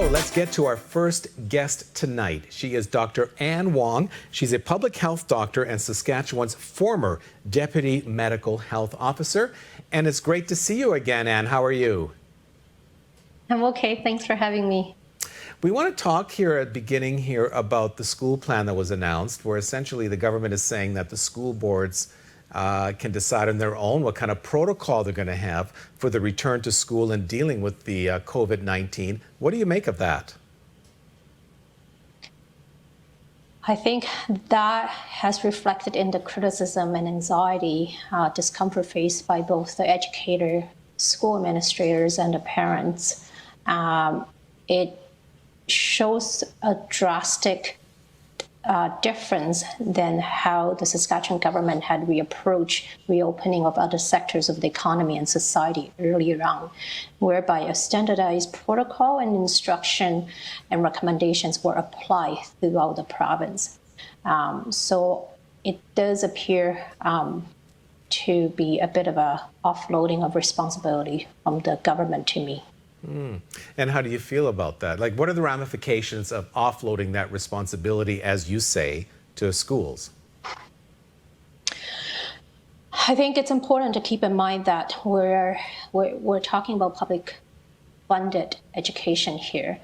let's get to our first guest tonight. She is Dr. Ann Huang. She's a public health doctor and Saskatchewan's former Deputy Medical Health Officer. And it's great to see you again, Ann. How are you? I'm okay. Thanks for having me. We want to talk here at the beginning here about the school plan that was announced, where essentially the government is saying that the school boards can decide on their own what kind of protocol they're going to have for the return to school and dealing with the COVID-19. What do you make of that? I think that has reflected in the criticism and anxiety, discomfort faced by both the educator, school administrators, and the parents. It shows a drastic difference than how the Saskatchewan government had reapproached reopening of other sectors of the economy and society earlier on, whereby a standardized protocol and instruction and recommendations were applied throughout the province. So it does appear to be a bit of a offloading of responsibility from the government to me. And how do you feel about that? Like, what are the ramifications of offloading that responsibility, as you say, to schools? I think it's important to keep in mind that we're talking about public-funded education here,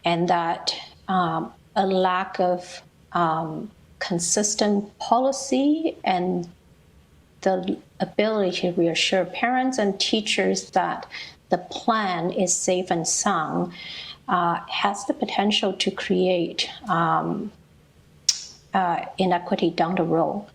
and that a lack of consistent policy and the ability to reassure parents and teachers that the plan is safe and sound has the potential to create inequity down the road.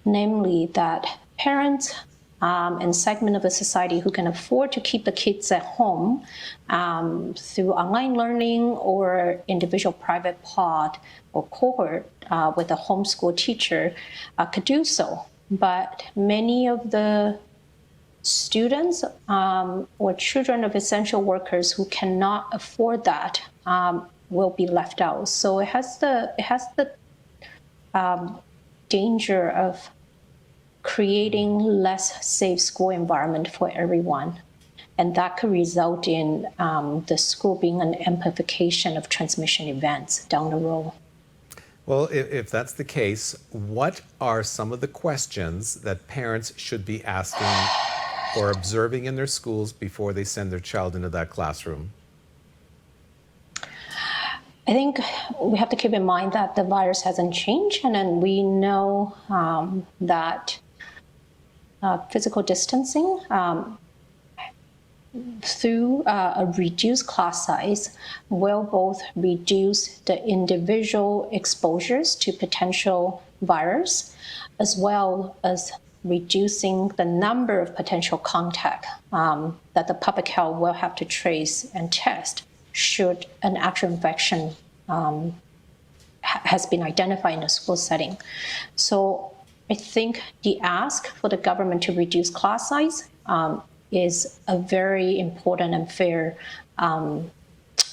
Namely, that parents and segment of the society who can afford to keep the kids at home through online learning or individual private pod or cohort with a homeschool teacher could do so. But many of the students or children of essential workers who cannot afford that will be left out. So it has the danger of creating less safe school environment for everyone, and that could result in the school being an amplification of transmission events down the road. Well, if that's the case, what are some of the questions that parents should be asking or observing in their schools before they send their child into that classroom? I think we have to keep in mind that the virus hasn't changed, and then we know that physical distancing through a reduced class size will both reduce the individual exposures to potential virus, as well as reducing the number of potential contact that the public health will have to trace and test should an actual infection has been identified in a school setting. So I think the ask for the government to reduce class size is a very important and fair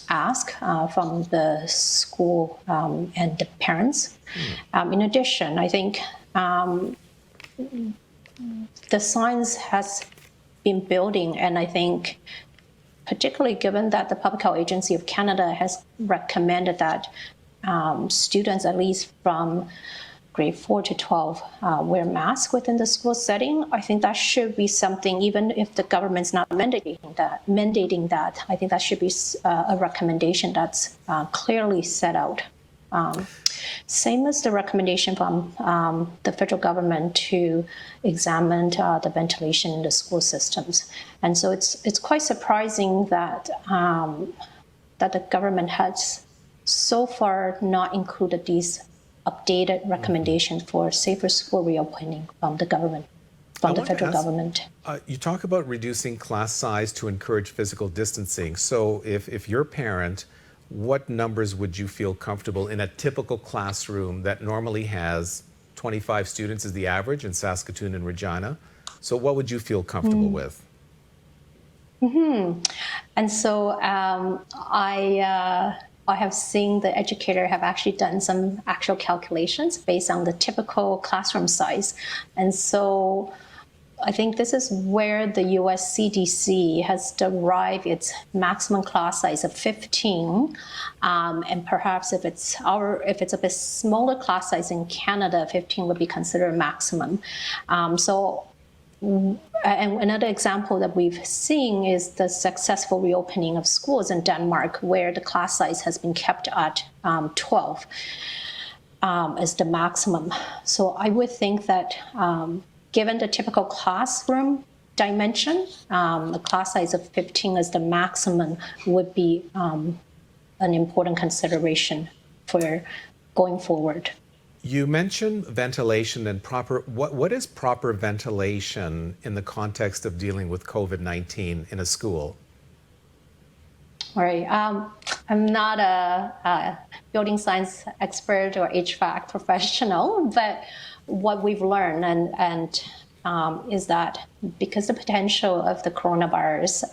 ask from the school and the parents. In addition, I think the science has been building, and I think particularly given that the Public Health Agency of Canada has recommended that students, at least from grade 4 to 12, wear masks within the school setting. I think that should be something, even if the government's not mandating that, I think that should be a recommendation that's clearly set out. Same as the recommendation from the federal government to examine the ventilation in the school systems. And so it's quite surprising that that the government has so far not included these updated recommendations for safer school reopening from the government, from the federal government. You talk about reducing class size to encourage physical distancing. So if you're a parent, what numbers would you feel comfortable in a typical classroom that normally has 25 students is the average in Saskatoon and Regina? So what would you feel comfortable with? And so I have seen the educator have actually done some actual calculations based on the typical classroom size. And so I think this is where the US CDC has derived its maximum class size of 15. And perhaps if it's a bit smaller class size in Canada, 15 would be considered maximum. And another example that we've seen is the successful reopening of schools in Denmark, where the class size has been kept at 12 as the maximum. So I would think that given the typical classroom dimension, the class size of 15 as the maximum would be an important consideration for going forward. You mentioned ventilation and proper. What is proper ventilation in the context of dealing with COVID-19 in a school? All right. I'm not a building science expert or HVAC professional, but what we've learned is that because the potential of the coronavirus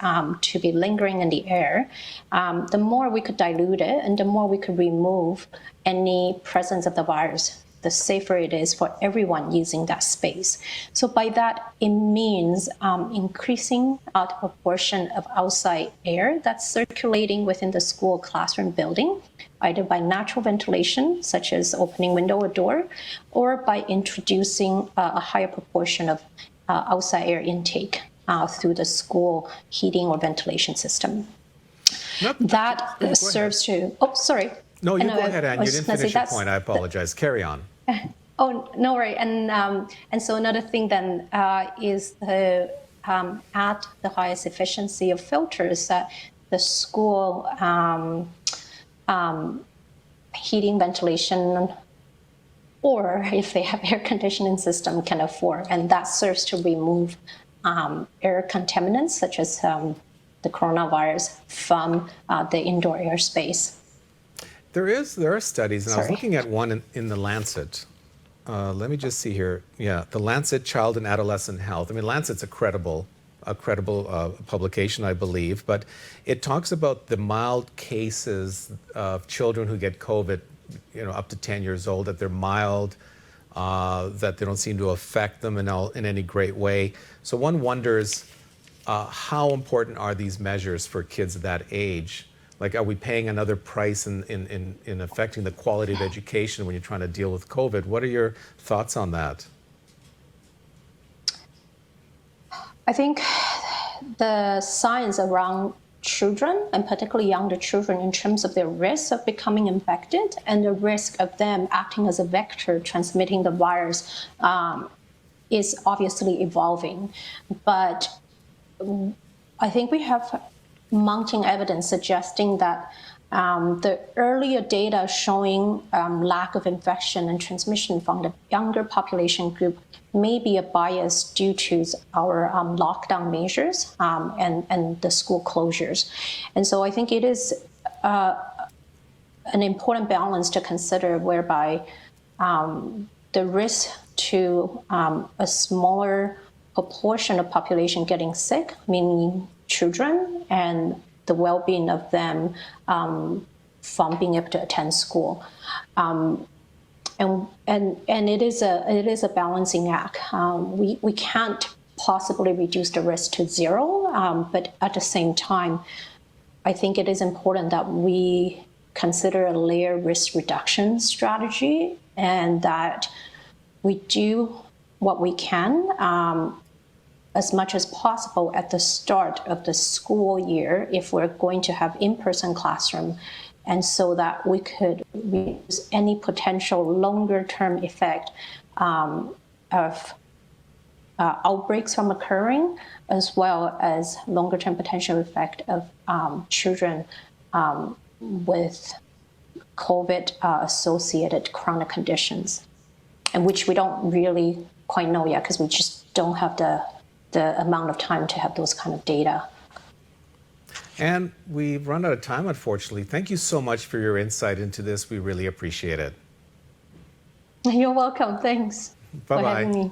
to be lingering in the air, the more we could dilute it and the more we could remove any presence of the virus, the safer it is for everyone using that space. So by that, it means increasing the proportion of outside air that's circulating within the school classroom building, either by natural ventilation, such as opening window or door, or by introducing a higher proportion of outside air intake through the school heating or ventilation system. That serves to, sorry. No, you go ahead, Anne. You didn't finish your point. I apologize. Carry on. Oh, no worry. And so another thing then is the at the highest efficiency of filters that the school heating, ventilation, or if they have air conditioning system can afford. And that serves to remove air contaminants such as the coronavirus from the indoor airspace. There are studies, and I was looking at one in the Lancet. Let me just see here. Yeah, the Lancet Child and Adolescent Health. I mean, Lancet's a credible publication, I believe, but it talks about the mild cases of children who get COVID, up to 10 years old, that they're mild, that they don't seem to affect them in any great way. So one wonders, how important are these measures for kids that age? Like, are we paying another price in affecting the quality of education when you're trying to deal with COVID? What are your thoughts on that? I think the science around children, and particularly younger children, in terms of their risk of becoming infected and the risk of them acting as a vector transmitting the virus, is obviously evolving. But I think we have mounting evidence suggesting that the earlier data showing lack of infection and transmission from the younger population group may be a bias due to our lockdown measures and the school closures. And so I think it is an important balance to consider, whereby the risk to a smaller proportion of population getting sick, meaning children, and the well-being of them from being able to attend school, and it is a balancing act. We can't possibly reduce the risk to zero, but at the same time, I think it is important that we consider a layer risk reduction strategy, and that we do what we can as much as possible at the start of the school year if we're going to have in-person classroom, and so that we could reduce any potential longer-term effect of outbreaks from occurring, as well as longer-term potential effect of children with COVID-associated chronic conditions, and which we don't really quite know yet because we just don't have the amount of time to have those kind of data. And we've run out of time, unfortunately. Thank you so much for your insight into this. We really appreciate it. You're welcome. Thanks for having me.